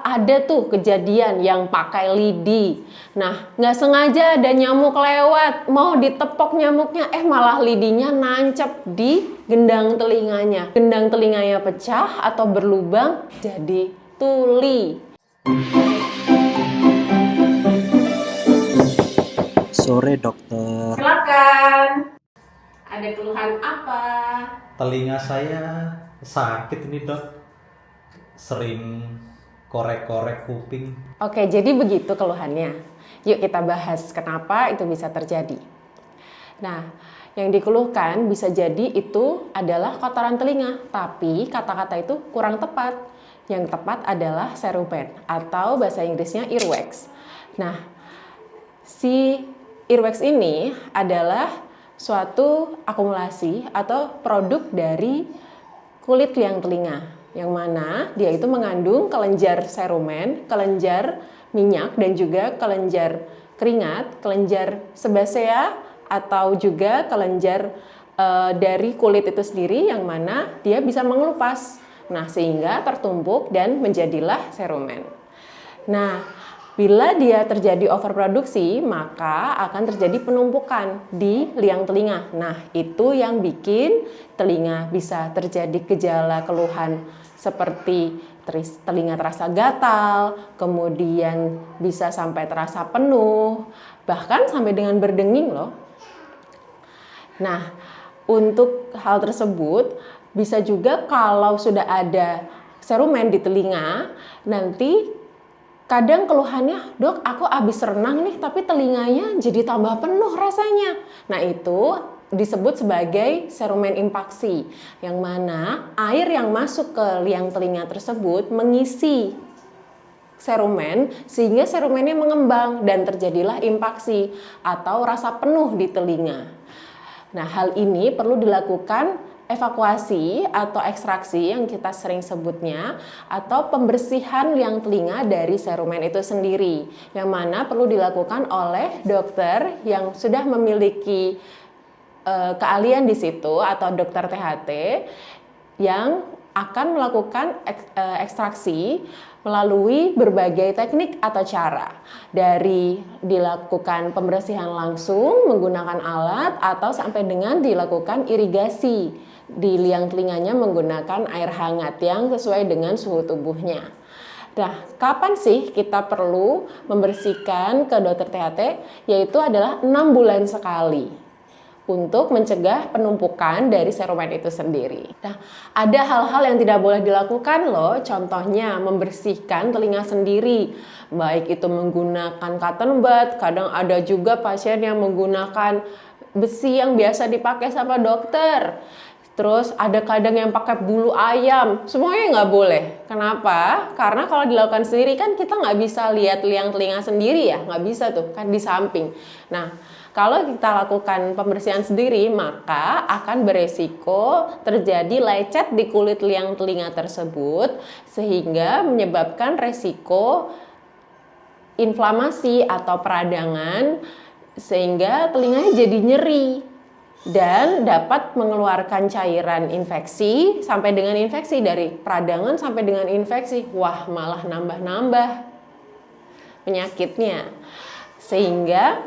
ada tuh kejadian yang pakai lidi. Nah, nggak sengaja ada nyamuk lewat, mau ditepok nyamuknya, malah lidinya nancep di gendang telinganya. Gendang telinganya pecah atau berlubang jadi tuli. Sore dokter. Silakan. Ada keluhan apa? Telinga saya sakit ini dok. Sering korek-korek kuping. Oke, jadi begitu keluhannya. Yuk kita bahas kenapa itu bisa terjadi. Nah, yang dikeluhkan bisa jadi itu adalah kotoran telinga, tapi kata-kata itu kurang tepat. Yang tepat adalah cerumen atau bahasa Inggrisnya earwax. Nah, si earwax ini adalah suatu akumulasi atau produk dari kulit liang telinga, yang mana dia itu mengandung kelenjar cerumen, kelenjar minyak, dan juga kelenjar keringat, kelenjar sebasea, atau juga kelenjar dari kulit itu sendiri, yang mana dia bisa mengelupas. Nah, sehingga tertumpuk dan menjadilah cerumen. Nah, bila dia terjadi overproduksi, maka akan terjadi penumpukan di liang telinga. Nah, itu yang bikin telinga bisa terjadi gejala keluhan seperti telinga terasa gatal, kemudian bisa sampai terasa penuh, bahkan sampai dengan berdenging loh. Nah, untuk hal tersebut bisa juga kalau sudah ada cerumen di telinga, nanti kadang keluhannya, dok aku habis renang nih tapi telinganya jadi tambah penuh rasanya. Nah, itu disebut sebagai cerumen impaksi, yang mana air yang masuk ke liang telinga tersebut mengisi cerumen sehingga cerumennya mengembang dan terjadilah impaksi atau rasa penuh di telinga. Nah, hal ini perlu dilakukan evakuasi atau ekstraksi yang kita sering sebutnya, atau pembersihan liang telinga dari cerumen itu sendiri, yang mana perlu dilakukan oleh dokter yang sudah memiliki keahlian di situ atau dokter THT yang akan melakukan ekstraksi melalui berbagai teknik atau cara, dari dilakukan pembersihan langsung menggunakan alat atau sampai dengan dilakukan irigasi di liang telinganya menggunakan air hangat yang sesuai dengan suhu tubuhnya. Nah, kapan sih kita perlu membersihkan ke dokter THT? Yaitu adalah 6 bulan sekali, untuk mencegah penumpukan dari cerumen itu sendiri. Nah, ada hal-hal yang tidak boleh dilakukan loh, contohnya membersihkan telinga sendiri, baik itu menggunakan cotton bud, kadang ada juga pasien yang menggunakan besi yang biasa dipakai sama dokter. Terus ada kadang yang pakai bulu ayam, semuanya nggak boleh. Kenapa? Karena kalau dilakukan sendiri kan kita nggak bisa lihat liang telinga sendiri ya, nggak bisa tuh, kan di samping. Nah, kalau kita lakukan pembersihan sendiri, maka akan beresiko terjadi lecet di kulit liang telinga tersebut, sehingga menyebabkan resiko inflamasi atau peradangan, sehingga telinganya jadi nyeri dan dapat mengeluarkan cairan infeksi sampai dengan infeksi, dari peradangan sampai dengan infeksi. Wah, malah nambah-nambah penyakitnya. Sehingga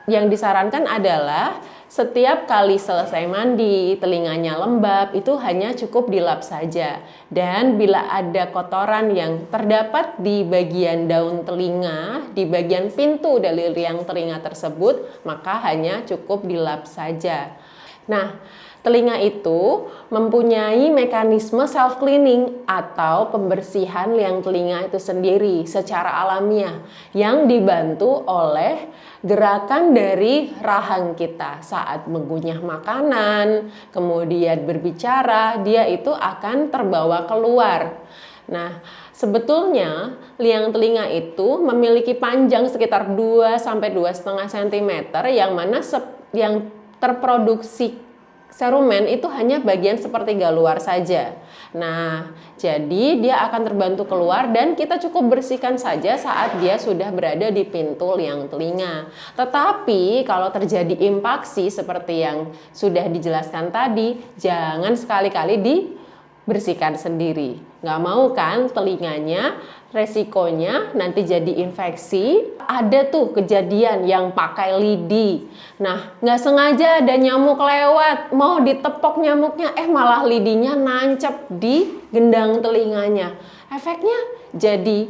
yang disarankan adalah setiap kali selesai mandi, telinganya lembab, itu hanya cukup dilap saja. Dan bila ada kotoran yang terdapat di bagian daun telinga, di bagian pintu dari liang telinga tersebut, maka hanya cukup dilap saja. Nah, telinga itu mempunyai mekanisme self-cleaning atau pembersihan liang telinga itu sendiri secara alamiah, yang dibantu oleh gerakan dari rahang kita saat mengunyah makanan, kemudian berbicara, dia itu akan terbawa keluar. Nah, sebetulnya liang telinga itu memiliki panjang sekitar 2-2,5 cm, yang mana yang terproduksi cerumen itu hanya bagian sepertiga luar saja. Nah, jadi dia akan terbantu keluar dan kita cukup bersihkan saja saat dia sudah berada di pintu liang telinga. Tetapi kalau terjadi impaksi seperti yang sudah dijelaskan tadi, jangan sekali-kali dibersihkan sendiri. Nggak mau kan telinganya, resikonya nanti jadi infeksi. Ada tuh kejadian yang pakai lidi. Nah, nggak sengaja ada nyamuk lewat, mau ditepok nyamuknya, malah lidinya nancep di gendang telinganya. Efeknya jadi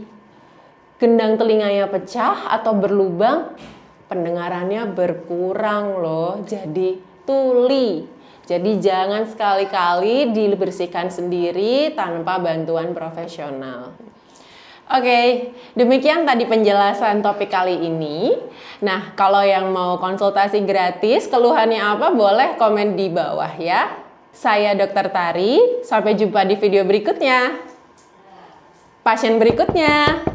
gendang telinganya pecah atau berlubang, pendengarannya berkurang loh, jadi tuli. Jadi jangan sekali-kali dibersihkan sendiri tanpa bantuan profesional. Oke, demikian tadi penjelasan topik kali ini. Nah, kalau yang mau konsultasi gratis, keluhannya apa, boleh komen di bawah ya. Saya Dr. Tari, sampai jumpa di video berikutnya. Pasien berikutnya.